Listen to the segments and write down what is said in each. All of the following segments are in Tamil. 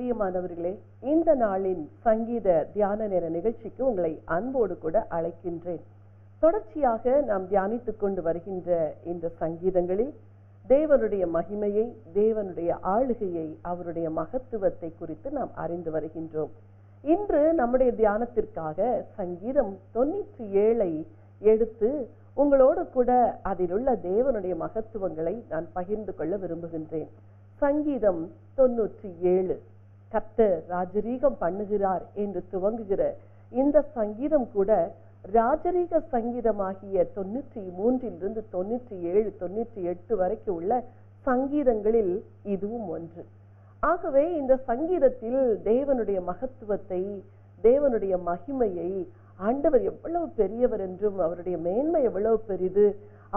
பிரியமானவர்களே, இந்த நாளின் சங்கீத தியான நேர நிகழ்ச்சிக்கு உங்களை அன்போடு கூட அழைக்கின்றேன். தொடர்ச்சியாக நாம் தியானித்துக் கொண்டு வருகின்ற இந்த சங்கீதங்களில் தேவனுடைய மகிமையை, தேவனுடைய ஆளுகையை, அவருடைய மகத்துவத்தை குறித்து நாம் அறிந்து வருகின்றோம். இன்று நம்முடைய தியானத்திற்காக சங்கீதம் 97 எடுத்து உங்களோடு கூட அதில் உள்ள தேவனுடைய மகத்துவங்களை நான் பகிர்ந்து கொள்ள விரும்புகின்றேன். சங்கீதம் 97, கர்த்தர் ராஜரீகம் பண்ணுகிறார் என்று துவங்குகிற இந்த சங்கீதம் கூட ராஜரீக சங்கீதமாகிய 93 97 98 வரைக்கும் உள்ள சங்கீதங்களில் இதுவும் ஒன்று. ஆகவே இந்த சங்கீதத்தில் தேவனுடைய மகத்துவத்தை, தேவனுடைய மகிமையை, ஆண்டவர் எவ்வளவு பெரியவர் என்றும், அவருடைய மேன்மை எவ்வளவு பெரிது,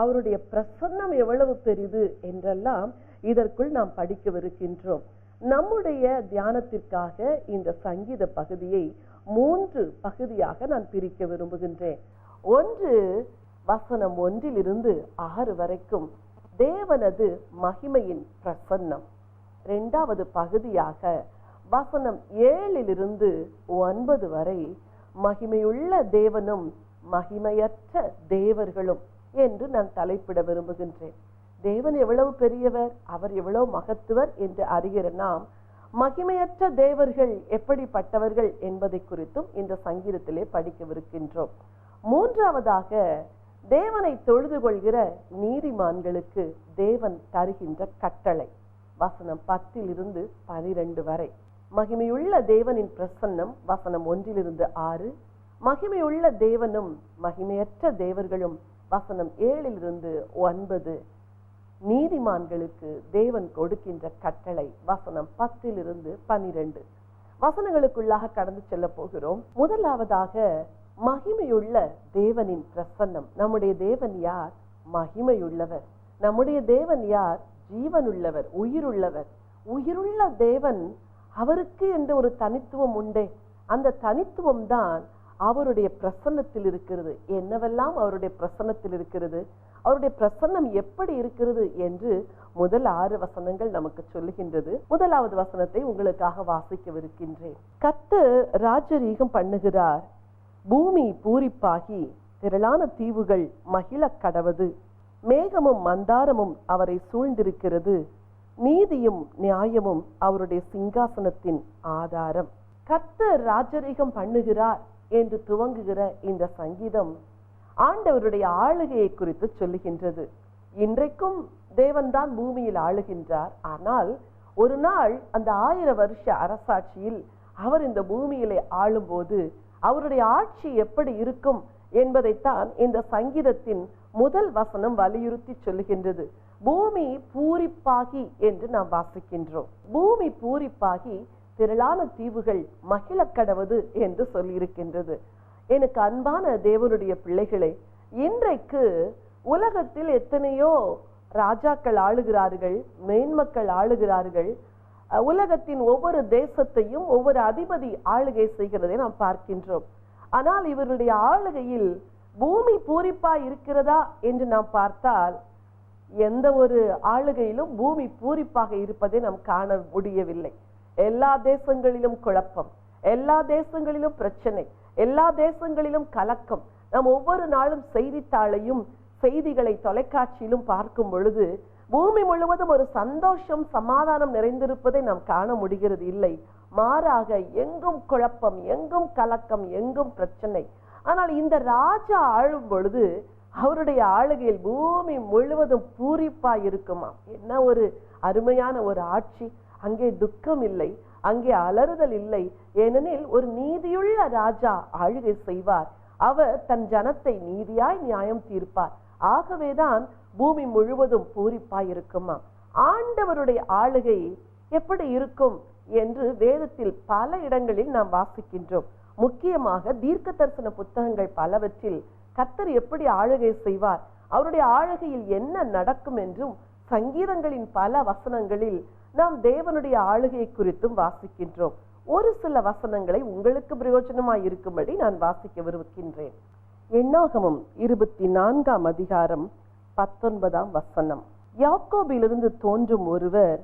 அவருடைய பிரசன்னம் எவ்வளவு பெரிது என்றெல்லாம் இதற்குள் நாம் படிக்கவிருக்கின்றோம். நம்முடைய தியானத்திற்காக இந்த சங்கீத பகுதியை 3 பகுதியாக நான் பிரிக்க விரும்புகின்றேன். 1 வசனம் 1 6 வரைக்கும் தேவனது மகிமையின் பிரசன்னம். 2வது பகுதியாக வசனம் 7 9 வரை மகிமையுள்ள தேவனும் மகிமையற்ற தேவர்களும் என்று நான் தலைப்பிட விரும்புகின்றேன். தேவன் எவ்வளவு பெரியவர், அவர் எவ்வளவு மகத்துவர் என்று அறிகிற நாம் மகிமையற்ற தேவர்கள் எப்படிப்பட்டவர்கள் என்பதை குறித்தும் இந்த சங்கீதத்திலே படிக்கவிருக்கின்றோம். 3வதாக தேவனை தொழுது கொள்கிற நீதிமான்களுக்கு தேவன் தருகின்ற கட்டளை. வசனம் 10 12 வரை மகிமையுள்ள தேவனின் பிரசன்னம். வசனம் 1 6 மகிமையுள்ள தேவனும் மகிமையற்ற தேவர்களும். வசனம் 7 9 நீதிமான்களுக்கு தேவன் கொடுக்கின்ற கட்டளை. வசனம் 10 12 வசனங்களுக்குள்ளாக கடந்து செல்ல போகிறோம். முதலாவதாக மகிமையுள்ள தேவனின் பிரசன்னம். நம்முடைய தேவன் யார்? மகிமையுள்ளவர். நம்முடைய தேவன் யார்? ஜீவனுள்ளவர், உயிருள்ளவர். உயிருள்ள தேவன், அவருக்கு என்று ஒரு தனித்துவம் உண்டே. அந்த தனித்துவம் தான் அவருடைய பிரசன்னத்தில் இருக்கிறது. என்னவெல்லாம் அவருடைய பிரசன்னத்தில் இருக்கிறது, அவருடைய பிரசன்னம் எப்படி இருக்கிறது என்று முதல் 6 வசனங்கள் நமக்கு சொல்லுகின்றது. முதலாவது வசனத்தை உங்களுக்காக வாசிக்கவிருக்கின்றேன். கர்த்தர் ராஜரீகம் பண்ணுகிறார், பூமி பூரிப்பாகி திரளான தீவுகள் மகிழ கடவது. மேகமும் மந்தாரமும் அவரை சூழ்ந்திருக்கிறது, நீதியும் நியாயமும் அவருடைய சிங்காசனத்தின் ஆதாரம். கர்த்தர் ராஜரீகம் பண்ணுகிறார் என்று துவங்குகிற இந்த சங்கீதம் ஆண்டவருடைய ஆளுகையை குறித்து சொல்லுகின்றது. இன்றைக்கும் தேவன்தான் பூமியில் ஆளுகின்றார். ஆனால் ஒரு நாள் அந்த 1000 வருஷ அரசாட்சியில் அவர் இந்த பூமியிலே ஆளும்போது அவருடைய ஆட்சி எப்படி இருக்கும் என்பதைத்தான் இந்த சங்கீதத்தின் முதல் வசனம் வலியுறுத்தி சொல்லுகின்றது. பூமி பூரிப்பாகி என்று நாம் வாசிக்கின்றோம். பூமி பூரிப்பாகி திரளான தீவுகள் மகிழ கடவது என்று சொல்லியிருக்கின்றது. எனக்கு அன்பான தேவனுடைய பிள்ளைகளே, இன்றைக்கு உலகத்தில் எத்தனையோ ராஜாக்கள் ஆளுகிறார்கள், மேன்மக்கள் ஆளுகிறார்கள். உலகத்தின் ஒவ்வொரு தேசத்தையும் ஒவ்வொரு அதிபதி ஆளுகை செய்கிறதை நாம் பார்க்கின்றோம். ஆனால் இவருடைய ஆளுகையில் பூமி பூரிப்பா இருக்கிறதா என்று நாம் பார்த்தால் எந்த ஒரு ஆளுகையிலும் பூமி பூரிப்பாக இருப்பதை நாம் காண முடியவில்லை. எல்லா தேசங்களிலும் குழப்பம், எல்லா தேசங்களிலும் பிரச்சனை, எல்லா தேசங்களிலும் கலக்கம். நாம் ஒவ்வொரு நாளும் செய்தித்தாளையும் செய்திகளை தொலைக்காட்சியிலும் பார்க்கும் பொழுது பூமி முழுவதும் ஒரு சந்தோஷம், சமாதானம் நிறைந்திருப்பதை நாம் காண முடிகிறது இல்லை. மாறாக எங்கும் குழப்பம், எங்கும் கலக்கம், எங்கும் பிரச்சனை. ஆனால் இந்த ராஜா ஆளும் பொழுது அவருடைய ஆளுகையில் பூமி முழுவதும் பூரிப்பா இருக்குமா. என்ன ஒரு அருமையான ஒரு ஆட்சி. அங்கே துக்கம் இல்லை, அங்கே அலறுதல் இல்லை. ஏனெனில் ஒரு நீதியுள்ள ராஜா ஆளுகை செய்வார். அவர் தன் ஜனத்தை நீதியாய் நியாயம் தீர்ப்பார். ஆகவேதான் பூமி முழுவதும் பூரிப்பாய் இருக்குமா. ஆண்டவருடைய ஆளுகை எப்படி இருக்கும் என்று வேதத்தில் பல இடங்களில் நாம் வாசிக்கின்றோம். முக்கியமாக தீர்க்க தரிசன புத்தகங்கள் பலவற்றில் கர்த்தர் எப்படி ஆளுகை செய்வார், அவருடைய ஆளுகையில் என்ன நடக்கும் என்றும் சங்கீதங்களின் பல வசனங்களில் நாம் தேவனுடைய ஆளுகை குறித்தும் வாசிக்கின்றோம். ஒரு சில வசனங்களை உங்களுக்கு பிரயோஜனமாய் இருக்கும்படி நான் வாசிக்க விரும்புகின்றேன். எண்ணாகமம் 24ஆம் அதிகாரம் 19ஆம் வசனம். யாக்கோபிலிருந்து தோன்றும் ஒருவர்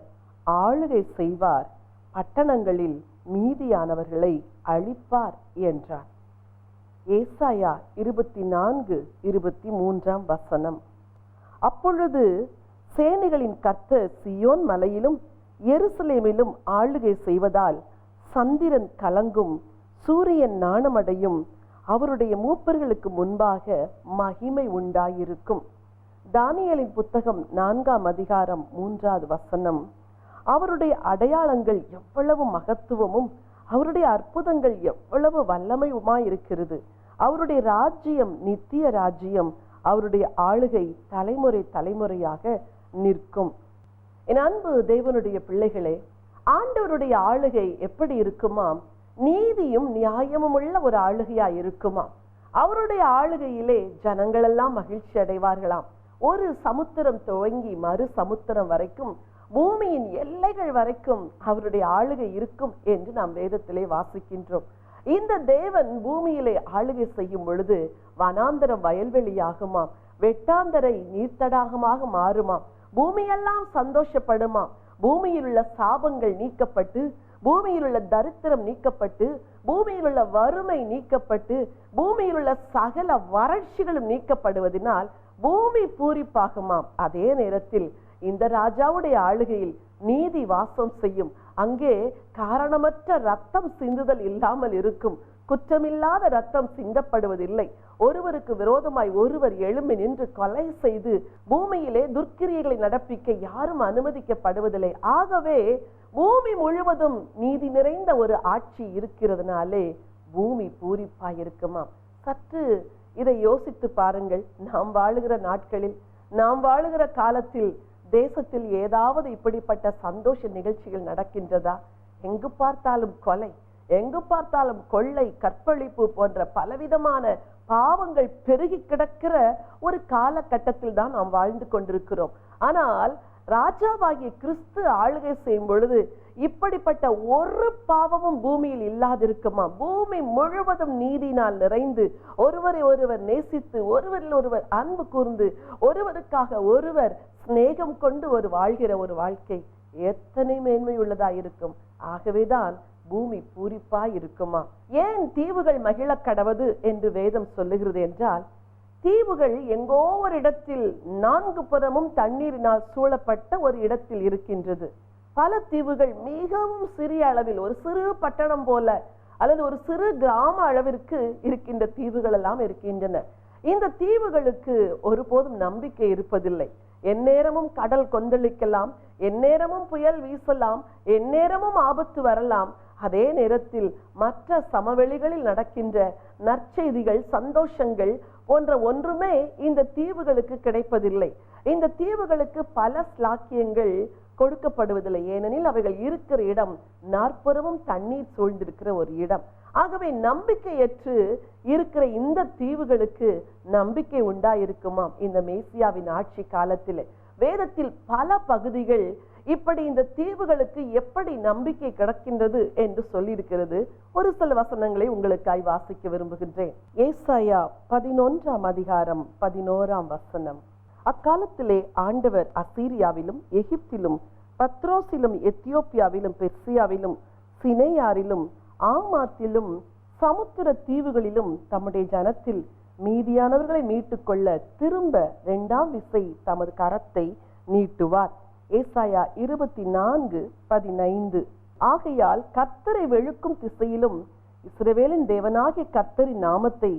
ஆளுகை செய்வார், பட்டணங்களில் மீதியானவர்களை அழிப்பார் என்றார். ஏசாயா 24:23. அப்பொழுது சேனைகளின் கர்த்தர் சீயோன் மலையிலும் எருசலேமிலும் ஆளுகை செய்வதால் சந்திரன் கலங்கும், சூரியன் நாணமடையும், அவருடைய மூப்பர்களுக்கு முன்பாக மகிமை உண்டாயிருக்கும். தானியேலின் புத்தகம் 4:3. அவருடைய அடையாளங்கள் எவ்வளவு மகத்துவமும் அவருடைய அற்புதங்கள் எவ்வளவு வல்லமையுமாயிருக்கிறது. அவருடைய ராஜ்யம் நித்திய ராஜ்யம், அவருடைய ஆளுகை தலைமுறை தலைமுறையாக நிற்கும். என் அன்பு தேவனுடைய பிள்ளைகளே, ஆண்டவருடைய ஆளுகை எப்படி இருக்குமாம்? நீதியும் நியாயமும் உள்ள ஒரு ஆளுகையா இருக்குமாம். அவருடைய ஆளுகையிலே ஜனங்கள் எல்லாம் மகிழ்ச்சி அடைவார்களாம். ஒரு சமுத்திரம் துவங்கி மறு சமுத்திரம் வரைக்கும், பூமியின் எல்லைகள் வரைக்கும் அவருடைய ஆளுகை இருக்கும் என்று நாம் வேதத்திலே வாசிக்கின்றோம். இந்த தேவன் பூமியிலே ஆளுகை செய்யும் பொழுது வனாந்தரம் வயல்வெளியாகுமாம், வெட்டாந்தரை நீர்த்தடாகமாக மாறுமாம், பூமியெல்லாம் சந்தோஷப்படுமாம். பூமியில் உள்ள சாபங்கள் நீக்கப்பட்டு, பூமியில் உள்ள தரித்திரம் நீக்கப்பட்டு, பூமியில் உள்ள வறுமை நீக்கப்பட்டு, பூமியில் உள்ள சகல வறட்சிகளும் நீக்கப்படுவதனால் பூமி பூரிப்பாகுமாம். அதே நேரத்தில் இந்த ராஜாவுடைய ஆளுகையில் நீதி வாசம் செய்யும். அங்கே காரணமற்ற ரத்தம் சிந்துதல் இல்லாமல் இருக்கும். குற்றமில்லாத ரத்தம் சிந்தப்படுவதில்லை. ஒருவருக்கு விரோதமாய் ஒருவர் எழும்பி நின்று கொலை செய்து பூமியிலே துர்க்கிரியைகளை நடப்பிக்க யாரும் அனுமதிக்கப்படுவதில்லை. ஆகவே பூமி முழுவதும் நீதி நிறைந்த ஒரு ஆட்சி இருக்கிறதுனாலே பூமி பூரிப்பாய் இருக்குமாம். சற்று இதை யோசித்து பாருங்கள். நாம் வாழுகிற நாட்களில், நாம் வாழுகிற காலத்தில் தேசத்தில் ஏதாவது இப்படிப்பட்ட சந்தோஷ நிகழ்ச்சிகள் நடக்கின்றதா? எங்கு பார்த்தாலும் கொலை, எங்கு பார்த்தாலும் கொள்ளை, கற்பழிப்பு போன்ற பலவிதமான பாவங்கள் பெருகி கிடக்கிற ஒரு காலகட்டத்தில் தான் நாம் வாழ்ந்து கொண்டிருக்கிறோம். ஆனால் ராஜாவாகிய கிறிஸ்து ஆளுகை செய்யும் பொழுது இப்படிப்பட்ட ஒரு பாவமும் பூமியில் இல்லாதிருக்குமா. பூமி முழுவதும் நீதினால் நிறைந்து, ஒருவரை ஒருவர் நேசித்து, ஒருவரில் ஒருவர் அன்பு கூர்ந்து, ஒருவருக்காக ஒருவர் சிநேகம் கொண்டு வாழ்கிற ஒரு வாழ்க்கை எத்தனை மேன்மை உள்ளதா இருக்கும். ஆகவேதான் பூமி பூரிப்பாய் இருக்குமா. ஏன் தீவுகள் மகிழ கடவது என்று வேதம் சொல்லுகிறது என்றால், தீவுகள் எங்கோ ஒரு இடத்தில் 4 புறமும் தண்ணீரினால் சூழப்பட்ட ஒரு இடத்தில் இருக்கின்றது. பல தீவுகள் மிகவும் சிறிய அளவில், ஒரு சிறு பட்டணம் போல அல்லது ஒரு சிறு கிராம அளவிற்கு இருக்கின்ற தீவுகள் எல்லாம் இருக்கின்றன. இந்த தீவுகளுக்கு ஒருபோதும் நம்பிக்கை இருப்பதில்லை. எந்நேரமும் கடல் கொந்தளிக்கலாம், எந்நேரமும் புயல் வீசலாம், எந்நேரமும் ஆபத்து வரலாம். அதே நேரத்தில் மற்ற சமவெளிகளில் நடக்கின்ற நற்செய்திகள், சந்தோஷங்கள் போன்ற ஒன்றுமே இந்த தீவுகளுக்கு கிடைப்பதில்லை. இந்த தீவுகளுக்கு பல ஸ்லாக்கியங்கள் கொடுக்கப்படுவதில்லை. ஏனெனில் அவைகள் இருக்கிற இடம் 40 தண்ணீர் சூழ்ந்திருக்கிற ஒரு இடம். ஆகவே நம்பிக்கையற்று இருக்கிற இந்த தீவுகளுக்கு நம்பிக்கை உண்டாயிருக்குமாம். இந்த மேசியாவின் ஆட்சி காலத்தில் வேதத்தில் பல பகுதிகள் இப்படி இந்த தீவுகளுக்கு எப்படி நம்பிக்கை கிடக்கின்றது என்று சொல்லியிருக்கிறது. ஒரு சில வசனங்களை உங்களுக்காய் வாசிக்க விரும்புகின்றேன். ஏசாயா 11:11. அக்காலத்திலே ஆண்டவர் அசீரியாவிலும் எகிப்திலும் பத்ரோசிலும் எத்தியோப்பியாவிலும் பெர்சியாவிலும் சினேயாரிலும் ஆமாத்திலும் சமுத்திர தீவுகளிலும் தம்முடைய ஜனத்தில் மீதியானவர்களை மீட்டுக்கொள்ள திரும்ப 2ஆம் விசை தமது கரத்தை நீட்டுவார். ஏசாயா 24:15. ஆகையால் கர்த்தரை வெளுக்கும் திசையிலும் இஸ்ரவேலின் தேவனாகிய கர்த்தரின் நாமத்தை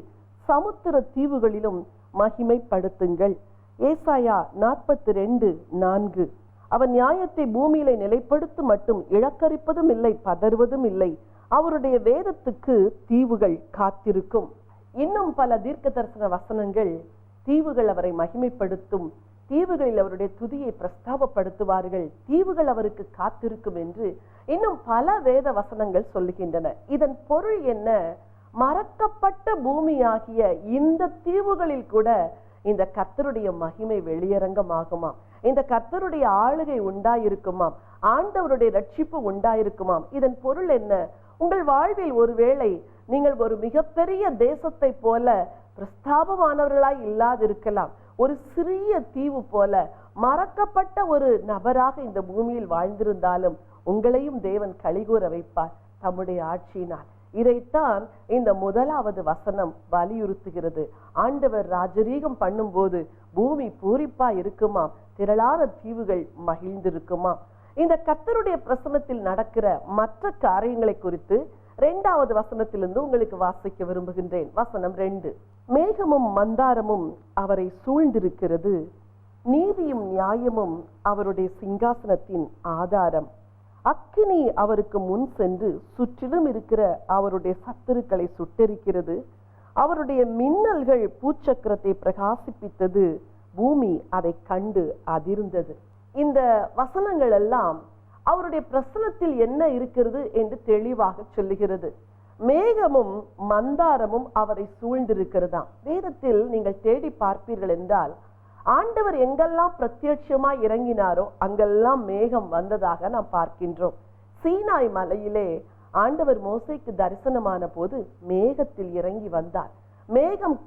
சமுத்திர தீவுகளிலும் மகிமைப்படுத்துங்கள். ஏசாயா 42:4. அவர் நியாயத்தை பூமியிலே நிலைப்படுத்த மட்டும் இழக்கரிப்பதும் இல்லை, பதறுவதும் இல்லை. அவருடைய வேதத்துக்கு தீவுகள் காத்திருக்கும். இன்னும் பல தீர்க்க தரிசன வசனங்கள் தீவுகள் அவரை மகிமைப்படுத்தும், தீவுகளில் அவருடைய துதியை பிரஸ்தாபப்படுத்துவார்கள், தீவுகள் அவருக்கு காத்திருக்கும் என்று இன்னும் பல வேத வசனங்கள் சொல்லுகின்றன. இதன் பொருள் என்ன? மறக்கப்பட்ட பூமியாகிய இந்த தீவுகளில் கூட இந்த கர்த்தருடைய மகிமை வெளியரங்கமாகுமாம். இந்த கர்த்தருடைய ஆளுகை உண்டாயிருக்குமாம். ஆண்டவருடைய ரட்சிப்பு உண்டாயிருக்குமாம். இதன் பொருள் என்ன? உங்கள் வாழ்வில் ஒருவேளை நீங்கள் ஒரு மிகப்பெரிய தேசத்தை போல பிரஸ்தாபமானவர்களாய் இல்லாதிருக்கலாம். ஒரு சிறிய தீவு போல, மறக்கப்பட்ட ஒரு நபராக இந்த பூமியில் வாழ்ந்திருந்தாலும் உங்களையும் தேவன் களிகூற வைப்பார் தம்முடைய ஆட்சியினால். இதைத்தான் இந்த முதலாவது வசனம் வலியுறுத்துகிறது. ஆண்டவர் ராஜரீகம் பண்ணும்போது பூமி பூரிப்பா இருக்குமாம், திரளான தீவுகள் மகிழ்ந்திருக்குமாம். இந்த கர்த்தருடைய பிரசன்னத்தில் நடக்கிற மற்ற காரியங்களை குறித்து 2வது வசனத்திலிருந்து உங்களுக்கு வாசிக்க விரும்புகின்றேன். வசனம் 2. மேகமும் மந்தாரமும் அவரை சூழ்ந்திருக்கிறது, நீதியும் நியாயமும் அவருடைய சிங்காசனத்தின் ஆதாரம். அக்கினி அவருக்கு முன் சென்று சுற்றிலும் இருக்கிற அவருடைய சத்துருக்களை சுட்டெரிக்கிறது. அவருடைய மின்னல்கள் பூச்சக்கரத்தை பிரகாசிப்பித்தது, பூமி அதை கண்டு அதிர்ந்தது. இந்த வசனங்கள் எல்லாம் அவருடைய பிரசனத்தில் என்ன இருக்கிறது என்று தெளிவாக சொல்லுகிறது. மேகமும் மந்தாரமும் அவரை சூழ்ந்திருக்கிறதாம். வேதத்தில் நீங்கள் தேடி பார்ப்பீர்கள் என்றால் ஆண்டவர் எங்கெல்லாம் பிரத்யட்சமாய் இறங்கினாரோ அங்கெல்லாம் மேகம் வந்ததாக நாம் பார்க்கின்றோம். சீனாய் மலையிலே ஆண்டவர் மோசேக்கு தரிசனமான போது மேகத்தில் இறங்கி வந்தார். மேகம்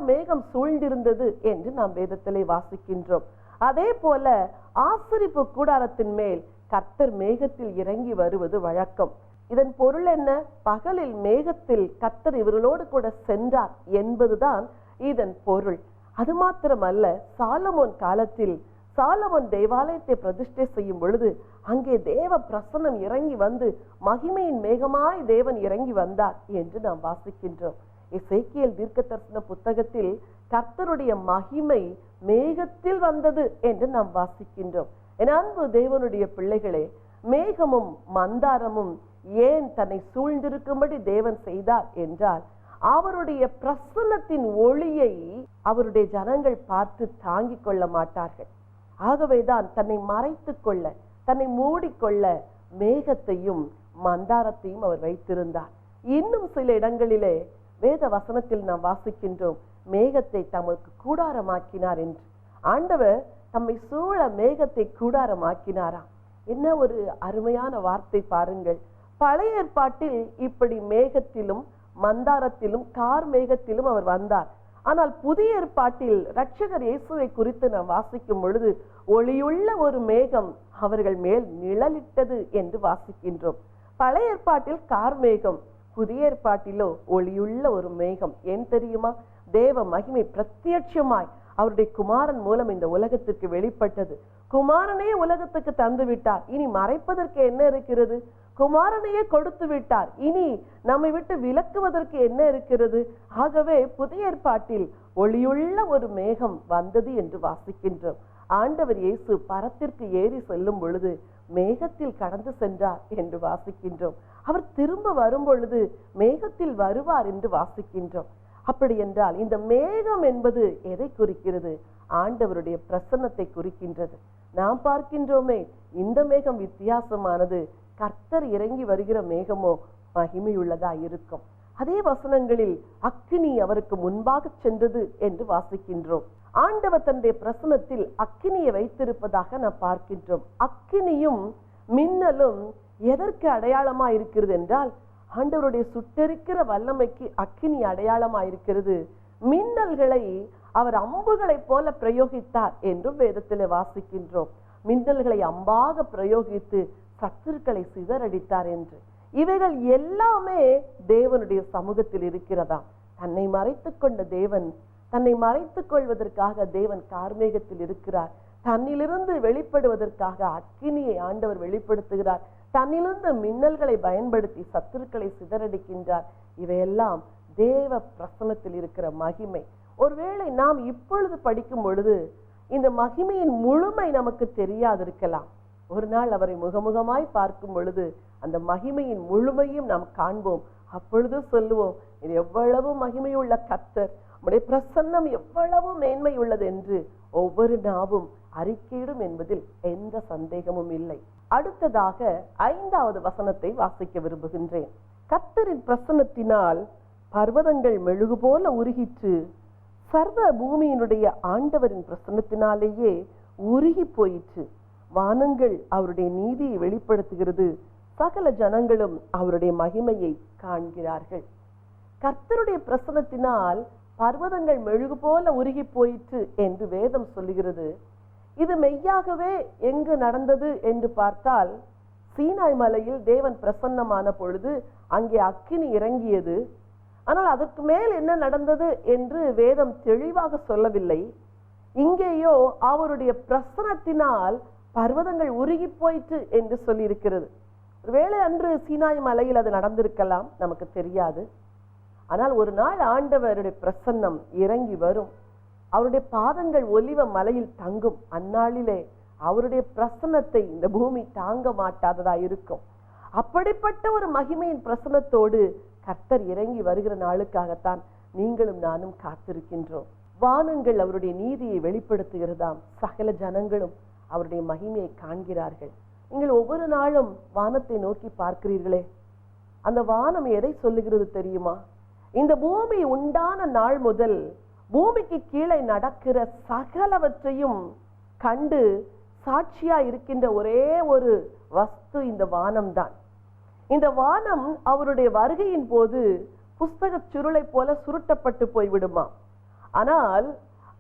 மேகம் சூழ்ந்திருந்தது என்று நாம் வேதத்திலே வாசிக்கின்றோம். அதே போல ஆசரிப்பு கூடாரத்தின் மேல் கர்த்தர் மேகத்தில் இறங்கி வருவது வழக்கம். இதன் பொருள் என்ன? பகலில் மேகத்தில் கர்த்தர் இவர்களோடு கூட சென்றார் என்பதுதான் இதன் பொருள். அது மாத்திரமல்ல, சாலமோன் காலத்தில் சாலமோன் தேவாலயத்தை பிரதிஷ்டை செய்யும் பொழுது அங்கே தேவ பிரசன்னம் இறங்கி வந்து மகிமையின் மேகமாய் தேவன் இறங்கி வந்தார் என்று நாம் வாசிக்கின்றோம். எசேக்கியேல் தீர்க்கதரிசன புத்தகத்தில் கர்த்தருடைய மகிமை மேகத்தில் வந்தது என்று நாம் வாசிக்கின்றோம். என் அன்பு தேவனுடைய பிள்ளைகளே, மேகமும் மந்தாரமும் ஏன் தன்னை சூழ்ந்திருக்கும்படி தேவன் செய்தார் என்றால், அவருடைய பிரசன்னத்தின் ஒளியை அவருடைய ஜனங்கள் பார்த்து தாங்கிக் கொள்ள மாட்டார்கள். ஆகவேதான் தன்னை மறைத்து கொள்ள, தன்னை மூடிக்கொள்ள மேகத்தையும் மந்தாரத்தையும் அவர் வைத்திருந்தார். இன்னும் சில இடங்களிலே வேத வசனத்தில் நாம் வாசிக்கின்றோம், மேகத்தை தமக்கு கூடாரமாக்கினார் என்று. ஆண்டவர் தம்மை சூழ மேகத்தை கூடாரமாக்கினாராம். என்ன ஒரு அருமையான வார்த்தை பாருங்கள். பழைய ஏற்பாட்டில் இப்படி மேகத்திலும் மந்தாரத்திலும் மேகத்திலும் அவர் வந்தார். ஆனால் புதிய ஏற்பாட்டில் இரட்சகர் இயேசுவை குறித்து நாம் வாசிக்கும் பொழுது ஒளியுள்ள ஒரு மேகம் அவர்கள் மேல் நிழலிட்டது என்று வாசிக்கின்றோம். பழைய ஏற்பாட்டில் மேகம், புதிய ஏற்பாட்டிலோ ஒளியுள்ள ஒரு மேகம். ஏன் தெரியுமா? தேவ மகிமை பிரத்யட்சமாய் அவருடைய குமாரன் மூலம் இந்த உலகத்திற்கு வெளிப்பட்டது. குமாரனே உலகத்துக்கு தந்து விட்டார், இனி மறைப்பதற்கு என்ன இருக்கிறது? குமாரனையே கொடுத்து விட்டார், இனி நம்மை விட்டு விலக்குவதற்கு என்ன இருக்கிறது? ஆகவே புதிய ஏற்பாட்டில் ஒளியுள்ள ஒரு மேகம் வந்தது என்று வாசிக்கின்றோம். ஆண்டவர் இயேசு பரத்திற்கு ஏறி செல்லும் பொழுது மேகத்தில் கடந்து சென்றார் என்று வாசிக்கின்றோம். அவர் திரும்ப வரும் பொழுது மேகத்தில் வருவார் என்று வாசிக்கின்றோம். அப்படி என்றால் இந்த மேகம் என்பது எதை குறிக்கிறது? ஆண்டவருடைய பிரசன்னத்தை குறிக்கின்றது. நாம் பார்க்கின்றோமே, இந்த மேகம் வித்தியாசமானது. கர்த்தர் இறங்கி வருகிற மேகமோ மகிமையுள்ளதா இருக்கும். அதே வசனங்களில் அக்கினி அவருக்கு முன்பாக சென்றது என்று வாசிக்கின்றோம். ஆண்டவர் தன்னுடைய பிரசன்னத்தில் அக்கினியை வைத்திருப்பதாக நாம் பார்க்கின்றோம். அக்கினியும் மின்னலும் எதற்கு அடையாளமா இருக்கிறது என்றால், ஆண்டவருடைய சுட்டெரிக்கிற வல்லமைக்கு அக்கினி அடையாளமா இருக்கிறது. மின்னல்களை அவர் அம்புகளை போல பிரயோகித்தார் என்றும் வேதத்திலே வாசிக்கின்றோம். மின்னல்களை அம்பாக பிரயோகித்து சத்துருக்களை சிதறடித்தார் என்று. இவைகள் எல்லாமே தேவனுடைய சமூகத்தில் இருக்கிறதாம். தன்னை மறைத்துக் கொண்ட தேவன், தன்னை மறைத்துக் கொள்வதற்காக தேவன் கார்மேகத்தில் இருக்கிறார். தன்னிலிருந்து வெளிப்படுவதற்காக அக்கினியை ஆண்டவர் வெளிப்படுத்துகிறார். தன்னிலிருந்து மின்னல்களை பயன்படுத்தி சத்துருக்களை சிதறடிக்கின்றார். இவையெல்லாம் தேவ பிரசன்னத்தில் இருக்கிற மகிமை. ஒருவேளை நாம் இப்பொழுது படிக்கும் பொழுது இந்த மகிமையின் முழுமை நமக்கு தெரியாதிருக்கலாம். ஒரு நாள் அவரை முகமுகமாய் பார்க்கும் பொழுது அந்த மகிமையின் முழுமையும் நாம் காண்போம். அப்பொழுது சொல்லுவோம், இது எவ்வளவு மகிமையுள்ள கர்த்தர், உம்முடைய பிரசன்னம் எவ்வளவு மேன்மை உள்ளது என்று ஒவ்வொரு நாவும் அறிக்கையிடும் என்பதில் எந்த சந்தேகமும் இல்லை. அடுத்ததாக 5வது வசனத்தை வாசிக்க விரும்புகின்றேன். கர்த்தரின் பிரசன்னத்தினால் பர்வதங்கள் மெழுகு போல உருகிற்று, சர்வ பூமியினுடைய ஆண்டவரின் பிரசன்னத்தினாலேயே உருகி போயிற்று. வானங்கள் அவருடைய நீதியை வெளிப்படுத்துகிறது, சகல ஜனங்களும் அவருடைய மகிமையை காண்கிறார்கள். கர்த்தருடைய பிரசன்னத்தினால் பர்வதங்கள் மெழுகு போல உருகி போயிற்று என்று வேதம் சொல்லுகிறது. இது மெய்யாகவே எங்கு நடந்தது என்று பார்த்தால், சீனாய் மலையில் தேவன் பிரசன்னமான பொழுது அங்கே அக்கினி இறங்கியது. ஆனால் அதற்கு மேல் என்ன நடந்தது என்று வேதம் தெளிவாக சொல்லவில்லை. இங்கேயோ அவருடைய பிரசன்னத்தினால் பர்வதங்கள் உருகி போயிற்று என்று சொல்லி இருக்கிறது. ஒருவேளை அன்று சீனாய் மலையில் அது நடந்திருக்கலாம், நமக்கு தெரியாது. ஆனால் ஒரு நாள் ஆண்டவருடைய பிரசன்னம் இறங்கி வரும், அவருடைய பாதங்கள் ஒலிவ மலையில் தங்கும். அந்நாளிலே அவருடைய பிரசன்னத்தை இந்த பூமி தாங்க மாட்டாததா இருக்கும். அப்படிப்பட்ட ஒரு மகிமையின் பிரசன்னத்தோடு கர்த்தர் இறங்கி வருகிற நாளுக்காகத்தான் நீங்களும் நானும் காத்திருக்கின்றோம். வானங்கள் அவருடைய நீதியை வெளிப்படுத்துகிறதாம், சகல ஜனங்களும் அவருடைய மகிமையை காண்கிறார்கள். நீங்கள் ஒவ்வொரு நாளும் வானத்தை நோக்கி பார்க்கிறீர்களே, அந்த வானம் எதை சொல்லுகிறது தெரியுமா? இந்த பூமி உண்டான நாள் முதல் பூமிக்கு கீழே நடக்கிற சகலவற்றையும் கண்டு சாட்சியா இருக்கின்ற ஒரே ஒரு வஸ்து இந்த வானம்தான். இந்த வானம் அவருடைய வருகையின் போது புஸ்தக சுருளை போல சுருட்டப்பட்டு போய்விடுமா. ஆனால்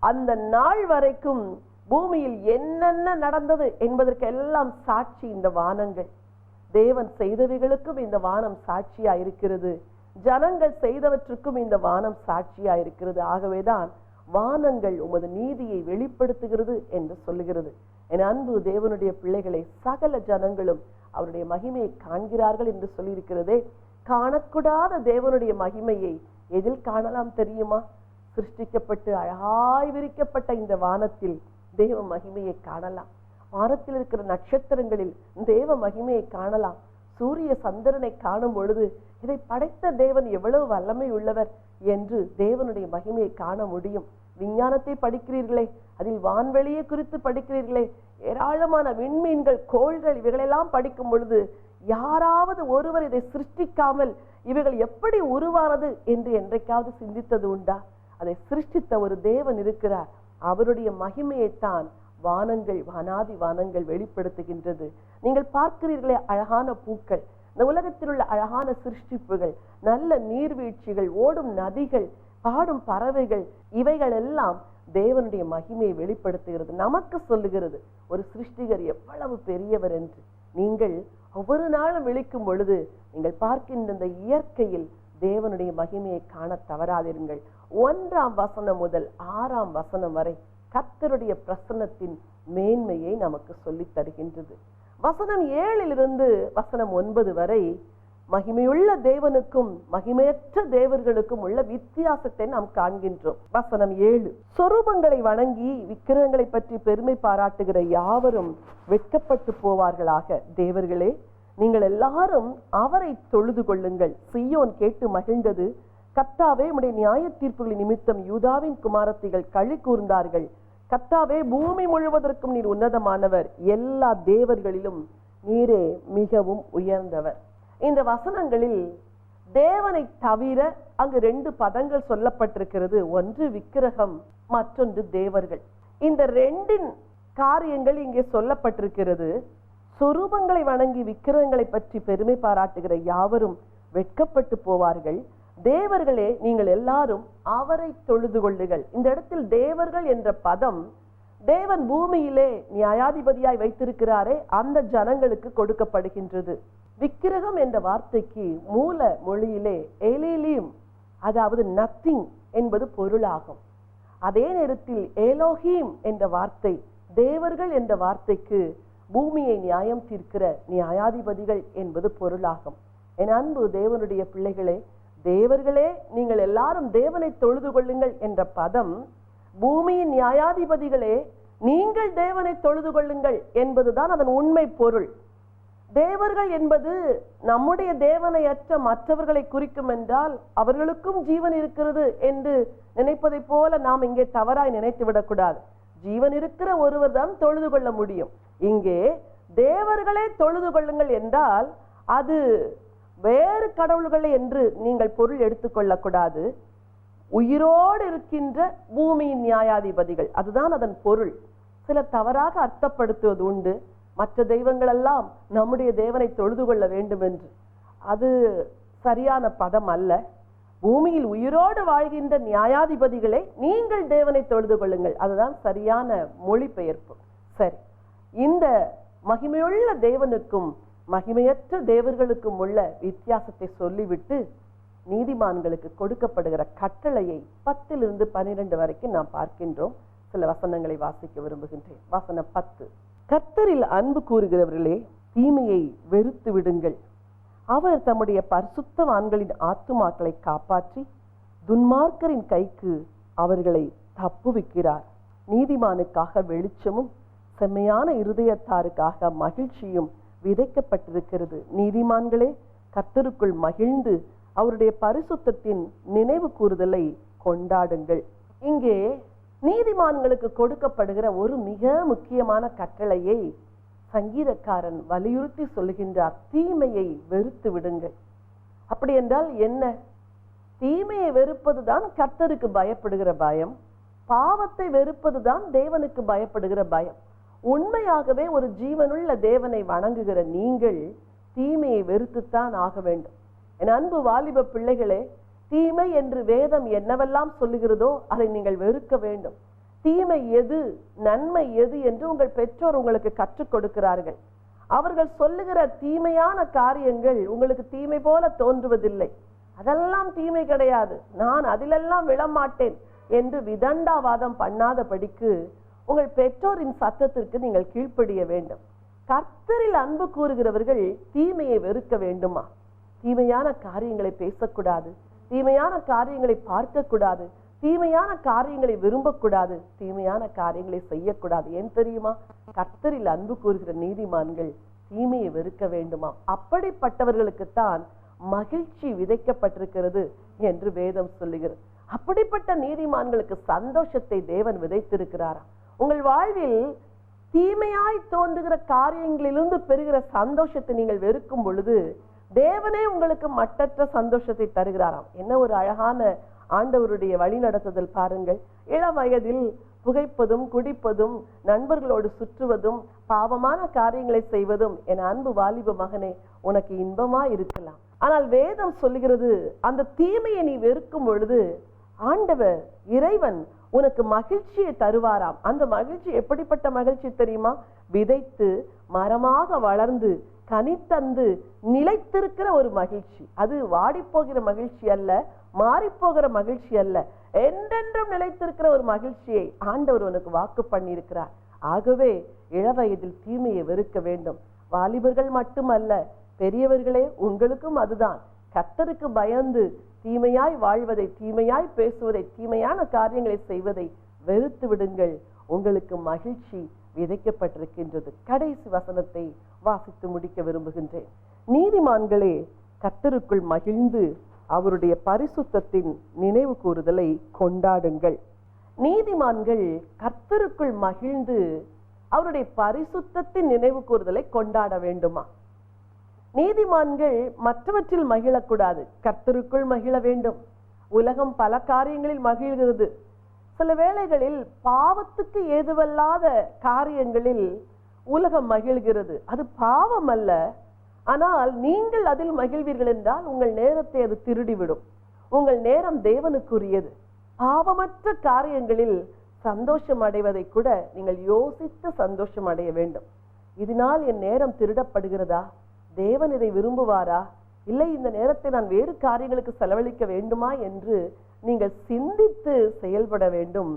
அந்த நாள் வரைக்கும் பூமியில் என்னென்ன நடந்தது என்பதற்கெல்லாம் சாட்சி இந்த வானங்கள். தேவன் செய்தவைகளுக்கும் இந்த வானம் சாட்சியா இருக்கிறது, ஜனங்கள் செய்தவற்றுக்கும் இந்த வானம் சாட்சியா இருக்கிறது. ஆகவேதான் வானங்கள் உமது நீதியை வெளிப்படுத்துகிறது என்று சொல்லுகிறது. என் அன்பு தேவனுடைய பிள்ளைகளை, சகல ஜனங்களும் அவருடைய மகிமையை காண்கிறார்கள் என்று சொல்லியிருக்கிறதே. காணக்கூடாத தேவனுடைய மகிமையை எதில் காணலாம் தெரியுமா? சிருஷ்டிக்கப்பட்டு அழகாய் விரிக்கப்பட்ட இந்த வானத்தில் தேவ மகிமையை காணலாம். வானத்தில் இருக்கிற நட்சத்திரங்களில் தேவ மகிமையை காணலாம். சூரிய சந்திரனை காணும் பொழுது இதை படைத்த தேவன் எவ்வளவு வல்லமை உள்ளவர் என்று தேவனுடைய மகிமையை காண முடியும். விஞ்ஞானத்தை படிக்கிறீர்களே, அதில் வான்வெளியை குறித்து படிக்கிறீர்களே, ஏராளமான விண்மீன்கள், கோள்கள், இவைகளெல்லாம் படிக்கும் பொழுது யாராவது ஒருவர் இதை சிருஷ்டிக்காமல் இவைகள் எப்படி உருவானது என்று என்றைக்காவது சிந்தித்தது உண்டா? அதை சிருஷ்டித்த ஒரு தேவன் இருக்கிறார். அவருடைய மகிமையைத்தான் வானங்கள், வானாதி வானங்கள் வெளிப்படுத்துகின்றது. நீங்கள் பார்க்கிறீர்களே, அழகான பூக்கள், இந்த உலகத்தில் உள்ள அழகான சிருஷ்டிப்புகள், நல்ல நீர்வீழ்ச்சிகள், ஓடும் நதிகள், பாடும் பறவைகள், இவைகள் எல்லாம் தேவனுடைய மகிமையை வெளிப்படுத்துகிறது. நமக்கு சொல்லுகிறது ஒரு சிருஷ்டிகர் எவ்வளவு பெரியவர் என்று. நீங்கள் ஒவ்வொரு நாளும் விழிக்கும் பொழுது நீங்கள் பார்க்கின்ற இந்த இயற்கையில் தேவனுடைய மகிமையை காண தவறாதிருங்கள். 1ஆம் வசனம் முதல் 6ஆம் வசனம் வரை கர்த்தருடைய பிரசன்னத்தின் மேன்மையை நமக்கு சொல்லித் தருகின்றது. வசனம் 7 வசனம் 9 வரை மகிமையுள்ள தேவனுக்கும் மகிமையற்ற தேவர்களுக்கும் உள்ள வித்தியாசத்தை நாம் காண்கின்றோம். வசனம் 7, சொரூபங்களை வணங்கி விக்கிரகங்களை பற்றி பெருமை பாராட்டுகிற யாவரும் வெட்கப்பட்டு போவார்களாக. தேவர்களே, நீங்கள் எல்லாரும் அவரை தொழுது கொள்ளுங்கள். சீயோன் கேட்டு மகிழ்ந்தது. கர்த்தாவே, உம்முடைய நியாய தீர்ப்புகளின் நிமித்தம் யூதாவின் குமாரத்திகள் களி கூர்ந்தார்கள். கர்த்தாவே, பூமி முழுவதற்கும் நீர் உன்னதமானவர், எல்லா தேவர்களிலும் நீரே மிகவும் உயர்ந்தவர். இந்த வசனங்களில் தேவனை தவிர அங்கு 2 பதங்கள் சொல்லப்பட்டிருக்கிறது. ஒன்று விக்கிரகம், மற்றொன்று தேவர்கள். இந்த 2 காரியங்கள் இங்கே சொல்லப்பட்டிருக்கிறது. சொரூபங்களை வணங்கி விக்கிரகங்களை பற்றி பெருமை பாராட்டுகிற யாவரும் வெட்கப்பட்டு போவார்கள். தேவர்களே, நீங்கள் எல்லாரும் அவரை தொழுது கொள்ளுங்கள். இந்த இடத்தில் தேவர்கள் என்ற பதம் தேவன் பூமியிலே நியாயாதிபதியாய் வைத்திருக்கிறாரே அந்த ஜனங்களுக்கு கொடுக்கப்படுகின்றது. விக்கிரகம் என்ற வார்த்தைக்கு மூல மொழியிலே எலிலியும், அதாவது நத்திங் என்பது பொருளாகும். அதே நேரத்தில் ஏலோஹீம் என்ற வார்த்தை தேவர்கள் என்ற வார்த்தைக்கு பூமியை நியாயம் தீர்க்கிற நியாயாதிபதிகள் என்பது பொருளாகும். என் அன்பு தேவனுடைய பிள்ளைகளே, தேவர்களே, நீங்கள் எல்லாரும் தேவனை தொழுது கொள்ளுங்கள் என்ற பதம் பூமியின் நியாயாதிபதிகளே, நீங்கள் தேவனை தொழுது கொள்ளுங்கள் என்பதுதான் அதன் உண்மை பொருள். தேவர்கள் என்பது நம்முடைய தேவனையற்ற மற்றவர்களை குறிக்கும் என்றால் அவர்களுக்கும் ஜீவன் இருக்கிறது என்று நினைப்பதை போல நாம் இங்கே தவறாய் நினைத்து விடக்கூடாது. ஜீவன் இருக்கிற ஒருவர் தான் தொழுது கொள்ள முடியும். இங்கே தேவர்களே தொழுது கொள்ளுங்கள் என்றால் அது வேறு கடவுள்களை என்று நீங்கள் பொருள் எடுத்துக்கொள்ளக்கூடாது. உயிரோடு இருக்கின்ற பூமியின் நியாயாதிபதிகள், அதுதான் அதன் பொருள். சிலர் தவறாக அர்த்தப்படுத்துவது உண்டு, மற்ற தெய்வங்கள் எல்லாம் நம்முடைய தேவனை தொழுது கொள்ள வேண்டும் என்று. அது சரியான பதம் அல்ல. பூமியில் உயிரோடு வாழ்கின்ற நியாயாதிபதிகளை நீங்கள் தேவனை தொழுது கொள்ளுங்கள், அதுதான் சரியான மொழிபெயர்ப்பு, சரி, இந்த மகிமையுள்ள தேவனுக்கும் மகிமையற்ற தேவர்களுக்கும் உள்ள வித்தியாசத்தை சொல்லிவிட்டு நீதிமான்களுக்கு கொடுக்கப்படுகிற கட்டளையை 10-12 வரைக்கும் நாம் பார்க்கின்றோம். சில வசனங்களை வாசிக்க விரும்புகின்றேன். வசனம் 10. கர்த்தரில் அன்பு கூறுகிறவர்களே, தீமையை வெறுத்து விடுங்கள். அவர் தம்முடைய பரிசுத்தவான்களின் ஆத்துமாக்களை காப்பாற்றி துன்மார்க்கரின் கைக்கு அவர்களை தப்புவிக்கிறார். நீதிமானுக்காக வெளிச்சமும் செம்மையான இருதயத்தாருக்காக மகிழ்ச்சியும் விதைக்கப்பட்டிருக்கிறது. நீதிமான்களே, கர்த்தருக்குள் மகிழ்ந்து அவருடைய பரிசுத்தத்தின் நினைவு கூறுதலை கொண்டாடுங்கள். இங்கே நீதிமான்களுக்கு கொடுக்கப்படுகிற ஒரு மிக முக்கியமான கட்டளையை சங்கீதக்காரன் வலியுறுத்தி சொல்லுகின்றார். தீமையை வெறுத்து விடுங்கள். அப்படி என்றால் என்ன? தீமையை வெறுப்பதுதான் கர்த்தருக்கு பயப்படுகிற பயம். பாவத்தை வெறுப்பதுதான் தேவனுக்கு பயப்படுகிற பயம். உண்மையாகவே ஒரு ஜீவனுள்ள தேவனை வணங்குகிற நீங்கள் தீமையை வெறுத்துத்தான் ஆக வேண்டும். என் அன்பு வாலிப பிள்ளைகளே, தீமை என்று வேதம் என்னவெல்லாம் சொல்லுகிறதோ அதை நீங்கள் வெறுக்க வேண்டும். தீமை எது, நன்மை எது என்று உங்கள் பெற்றோர் உங்களுக்கு கற்றுக் கொடுக்கிறார்கள். அவர்கள் சொல்லுகிற தீமையான காரியங்கள் உங்களுக்கு தீமை போல தோன்றுவதில்லை. அதெல்லாம் தீமை கிடையாது, நான் அதிலெல்லாம் விழமாட்டேன் என்று விதண்டாவாதம் பண்ணாதபடிக்கு உங்கள் பெற்றோரின் சத்தத்திற்கு நீங்கள் கீழ்ப்படிய வேண்டும். கர்த்தரில் அன்பு கூறுகிறவர்கள் தீமையை வெறுக்க வேண்டுமா? தீமையான காரியங்களை பேசக்கூடாது, தீமையான காரியங்களை பார்க்க கூடாது, தீமையான காரியங்களை விரும்பக்கூடாது, தீமையான காரியங்களை செய்யக்கூடாது. ஏன் தெரியுமா? கர்த்தரில் அன்பு கூறுகிற நீதிமான்கள் தீமையை வெறுக்க வேண்டுமா? அப்படிப்பட்டவர்களுக்குத்தான் மகிழ்ச்சி விதைக்கப்பட்டிருக்கிறது என்று வேதம் சொல்லுகிறது. அப்படிப்பட்ட நீதிமான்களுக்கு சந்தோஷத்தை தேவன் விதைத்திருக்கிறாராம். உங்கள் வாழ்வில் தீமையாய் தோன்றுகிற காரியங்களிலிருந்து பெறுகிற சந்தோஷத்தை நீங்கள் வெறுக்கும் பொழுது தேவனே உங்களுக்கு மட்டற்ற சந்தோஷத்தை தருகிறாராம். என்ன ஒரு அழகான ஆண்டவருடைய வழி நடத்துதல் பாருங்கள். இளம் வயதில் புகைப்பதும் குடிப்பதும் நண்பர்களோடு சுற்றுவதும் பாவமான காரியங்களை செய்வதும் என் அன்பு வாலிப மகனே உனக்கு இன்பமா இருக்கலாம். ஆனால் வேதம் சொல்லுகிறது, அந்த தீமையை நீ வெறுக்கும் பொழுது ஆண்டவர் இறைவன் உனக்கு மகிழ்ச்சியை தருவாராம். அந்த மகிழ்ச்சி எப்படிப்பட்ட மகிழ்ச்சி தெரியுமா? விதைத்து மரமாக வளர்ந்து கனித்தந்து நிலைத்திருக்கிற ஒரு மகிழ்ச்சி. அது வாடி போகிற மகிழ்ச்சி அல்ல, மாறி போகிற மகிழ்ச்சி அல்ல, என்றென்றும் நிலைத்திருக்கிற ஒரு மகிழ்ச்சியை ஆண்டவர் உனக்கு வாக்கு பண்ணியிருக்கிறார். ஆகவே இளவயதில் தீமையை வெறுக்க வேண்டும். வாலிபர்கள் மட்டுமல்ல, பெரியவர்களே உங்களுக்கும் அதுதான். கர்த்தருக்கு பயந்து தீமையாய் வாழ்வதை, தீமையாய் பேசுவதை, தீமையான காரியங்களை செய்வதை வெறுத்து விடுங்கள். உங்களுக்கு மகிழ்ச்சி விதைக்கப்பட்டிருக்கின்றது. கடைசி வசனத்தை வாசித்து முடிக்க விரும்புகின்றேன். நீதிமான்களே, கர்த்தருக்குள் மகிழ்ந்து அவருடைய பரிசுத்தத்தின் நினைவு கூறுதலை கொண்டாடுங்கள். நீதிமான்கள் கர்த்தருக்குள் மகிழ்ந்து அவருடைய பரிசுத்தத்தின் நினைவு கூறுதலை கொண்டாட வேண்டுமா? நீதிமான்கள் மற்றவற்றில் மகிழக்கூடாது, கர்த்தருக்குள் மகிழ வேண்டும். உலகம் பல காரியங்களில் மகிழ்கிறது. சில வேளைகளில் பாவத்துக்கு ஏதுவல்லாத காரியங்களில் உலகம் மகிழ்கிறது. அது பாவம் அல்ல, ஆனால் நீங்கள் அதில் மகிழ்வீர்கள் என்றால் உங்கள் நேரத்தை அது திருடிவிடும். உங்கள் நேரம் தேவனுக்குரியது. பாவமற்ற காரியங்களில் சந்தோஷம் அடைவதை கூட நீங்கள் யோசித்து சந்தோஷம் அடைய வேண்டும். இதனால் என் நேரம் திருடப்படுகிறதா? தேவன் இதை விரும்புவாரா? இல்லை, இந்த நேரத்தை நான் வேறு காரியங்களுக்கு செலவழிக்க வேண்டுமா என்று நீங்கள் சிந்தித்து செயல்பட வேண்டும்.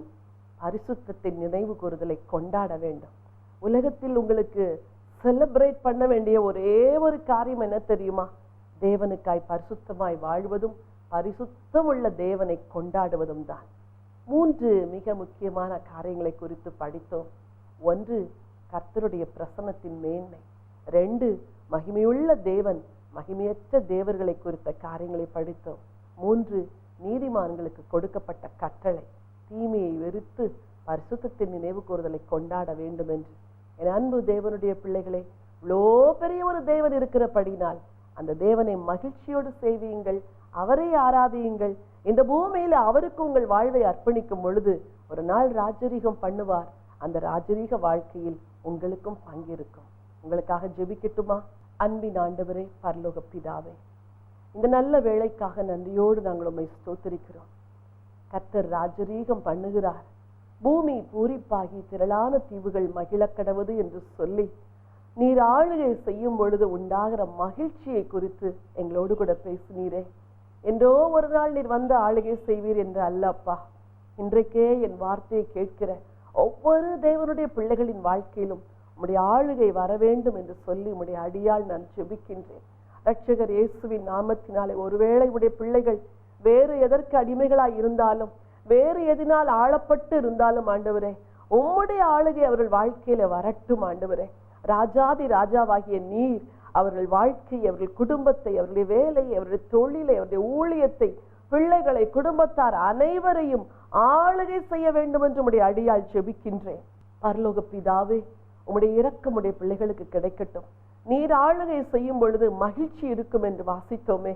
பரிசுத்தத்தின் நினைவு கூறுதலை கொண்டாட வேண்டும். உலகத்தில் உங்களுக்கு செலிப்ரேட் பண்ண வேண்டிய ஒரே ஒரு காரியம் என்ன தெரியுமா? தேவனுக்காய் பரிசுத்தமாய் வாழ்வதும் பரிசுத்தம் உள்ள தேவனை கொண்டாடுவதும் தான். 3 மிக முக்கியமான காரியங்களை குறித்து படித்தோம். 1, கர்த்தருடைய பிரசன்னத்தின் மேன்மை. 2, மகிமையுள்ள தேவன் மகிமையற்ற தேவர்களை குறித்த காரியங்களை படித்தோம். 3, நீதிமான்களுக்கு கொடுக்கப்பட்ட கட்டளை, தீமையை வெறுத்து பரிசுத்தத்தின் நினைவு கூறுதலை கொண்டாட வேண்டும் என்று. என் அன்பு தேவனுடைய பிள்ளைகளே, இவ்வளோ பெரிய ஒரு தேவன் இருக்கிறபடினால் அந்த தேவனை மகிழ்ச்சியோடு சேவியுங்கள், அவரை ஆராதியுங்கள். இந்த பூமியில அவருக்கு உங்கள் வாழ்வை அர்ப்பணிக்கும் பொழுது ஒரு நாள் ராஜரீகம் பண்ணுவார். அந்த ராஜரீக வாழ்க்கையில் உங்களுக்கும் பங்கிருக்கும். உங்களுக்காக ஜெபிக்கட்டுமா? அன்பின் ஆண்டவரே, பரலோக பிதாவே, இந்த நல்ல வேளைக்காக நன்றியோடு நாங்கள் உம்மை ஸ்தோத்திரிக்கிறோம். கர்த்தர் ராஜரீகம் பண்ணுகிறார். பூமி பூரிப்பாகி திரளான தீவுகள் மகிழக்கடவது என்று சொல்லி நீர் ஆளுகை செய்யும் பொழுது உண்டாகிற மகிழ்ச்சியை குறித்து எங்களோடு கூட பேசினீரே. என்றோ ஒரு நாள் நீர் வந்து ஆளுகை செய்வீர் என்று அல்லப்பா, இன்றைக்கே என் வார்த்தையை கேட்கிற ஒவ்வொரு தேவனுடைய பிள்ளைகளின் வாழ்க்கையிலும் உம்முடைய ஆளுகை வர வேண்டும் என்று சொல்லி உம்முடைய அடியால் நான் ஜெபிக்கின்றேன். இரட்சகர் இயேசுவின் நாமத்தினாலே ஒருவேளை உடைய பிள்ளைகள் வேறு எதற்கு அடிமைகளாய் இருந்தாலும், வேறு எதினால் ஆளப்பட்டு இருந்தாலும் ஆண்டவரே, உம்முடைய ஆளுகை அவர்கள் வாழ்க்கையில வரட்டும் ஆண்டவரே. ராஜாதி ராஜாவாகிய நீர் அவர்கள் வாழ்க்கை, அவர்கள் குடும்பத்தை, அவருடைய வேலை, அவருடைய தொழிலை, அவருடைய ஊழியத்தை, பிள்ளைகளை, குடும்பத்தார் அனைவரையும் ஆளுகை செய்ய வேண்டும் என்று உம்முடைய அடியால் ஜெபிக்கின்றேன். பரலோக பிதாவே, உம்முடைய இரக்கம் உடைய பிள்ளைகளுக்கு கிடைக்கட்டும். நீர் ஆளுகை செய்யும் பொழுது மகிழ்ச்சி இருக்கும் என்று வாசித்தோமே.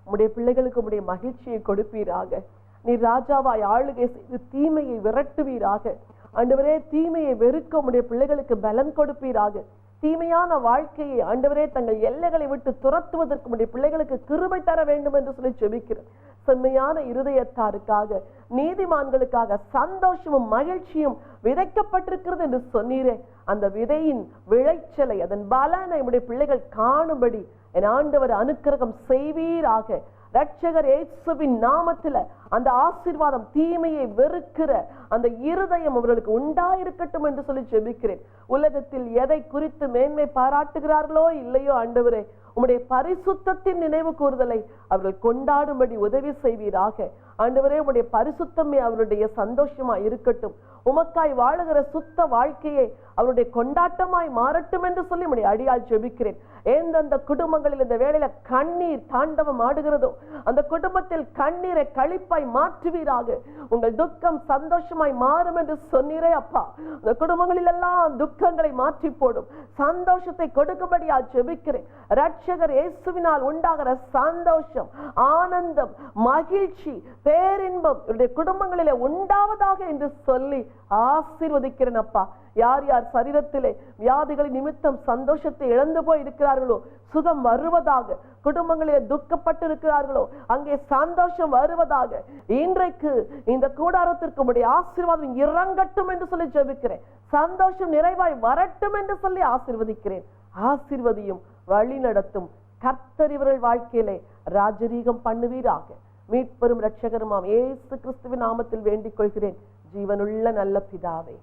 உம்முடைய பிள்ளைகளுக்கு உம்முடைய மகிழ்ச்சியை கொடுப்பீராக. நீர் ராஜாவாய் ஆளுகை செய்து தீமையை விரட்டுவீராக. ஆண்டவரே, தீமையை வெறுக்க உம்முடைய பிள்ளைகளுக்கு பலன் கொடுப்பீராக. தீமையான வாழ்க்கையை ஆண்டவரே தங்கள் எல்லைகளை விட்டு துரத்துவதற்கு உம்முடைய பிள்ளைகளுக்கு கிருபை தர வேண்டும் என்று சொல்லி ஜெபிக்கிறேன். செம்மையான இருதயத்தாருக்காக, நீதிமான்களுக்காக சந்தோஷமும் மகிழ்ச்சியும் விதைக்கப்பட்டிருக்கிறது என்று சொன்னீரே. அந்த விதையின் விளைச்சலை, அதன் பலனை உம்முடைய பிள்ளைகள் காணும்படி என் ஆண்டவர் அனுக்கிரகம் செய்வீராக. இரட்சகர் இயேசுவின் நாமத்தில அந்த ஆசீர்வாதம், தீமையை வெறுக்கிற அந்த இருதயம் அவர்களுக்கு உண்டாயிருக்கட்டும் என்று சொல்லி ஜெபிக்கிறேன். உலகத்தில் எதை குறித்து மேன்மை பாராட்டுகிறார்களோ இல்லையோ ஆண்டவரே, உம்முடைய பரிசுத்தத்தின் நினைவு கூறுதலை அவர்கள் கொண்டாடும்படி உதவி செய்வீராக. ஆண்டவரே, உம்முடைய பரிசுத்தமே அவருடைய சந்தோஷமாய் இருக்கட்டும். உமக்காய் வாழுகிற சுத்த வாழ்க்கையை அவருடைய கொண்டாட்டமாய் மாறட்டும் என்று சொல்லி உம்முடைய அடியால் ஜெபிக்கிறேன். எந்தெந்த குடும்பங்களில் இந்த வேளையில கண்ணீர் தாண்டவம் ஆடுகிறதோ அந்த குடும்பத்தில் கண்ணீரை களிப்பாய் மாற்றுவீராக. உங்கள் துக்கம் சந்தோஷமாய் மாறும் என்று சொன்னீரே அப்பா. அந்த குடும்பங்களில் எல்லாம் துக்கங்களை மாற்றி போடும், சந்தோஷத்தை கொடுக்கும்படியா ஜெபிக்கிறேன். இரட்சகர் இயேசுவினால் உண்டாகிற சந்தோஷம், ஆனந்தம், மகிழ்ச்சி, பேரின்பம் இவருடைய குடும்பங்களிலே உண்டாவதாக என்று சொல்லி ஆசீர்வதிக்கிறேன் அப்பா. யார் யார் சரீரத்திலே வியாதிகளின் நிமித்தம் சந்தோஷத்தை இழந்து போய் இருக்கிறார்களோ சுகம் வருவதாக, குடும்பங்களிலே துக்கப்பட்டு இருக்கிறார்களோ அங்கே சந்தோஷம் வருவதாக. இன்றைக்கு இந்த கூடாரத்திற்கு உம்முடைய ஆசீர்வாதம் இறங்கட்டும் என்று சொல்லி ஜெபிக்கிறேன். சந்தோஷம் நிறைவாய் வரட்டும் என்று சொல்லி ஆசீர்வதிக்கிறேன். ஆசீர்வதியும் வழி நடத்தும் கர்த்தர் இவர்கள் வாழ்க்கையிலே ராஜரீகம் பண்ணுவீராக. மீட்பெரும் இரட்சகருமாம் இயேசு கிறிஸ்துவின் நாமத்தில் வேண்டிக் கொள்கிறேன் ஜீவனுள்ள நல்ல பிதாவே,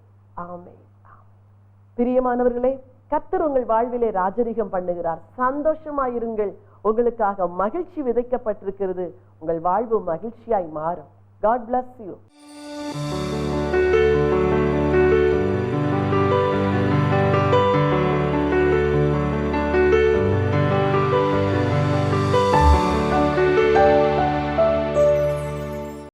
ஆமென். பிரியமானவர்களே, கர்த்தர் உங்கள் வாழ்விலே ராஜரீகம் பண்ணுகிறார். சந்தோஷமாயிருங்கள். உங்களுக்காக மகிழ்ச்சி விதைக்கப்பட்டிருக்கிறது. உங்கள் வாழ்வு மகிழ்ச்சியாய் மாறும். God bless you.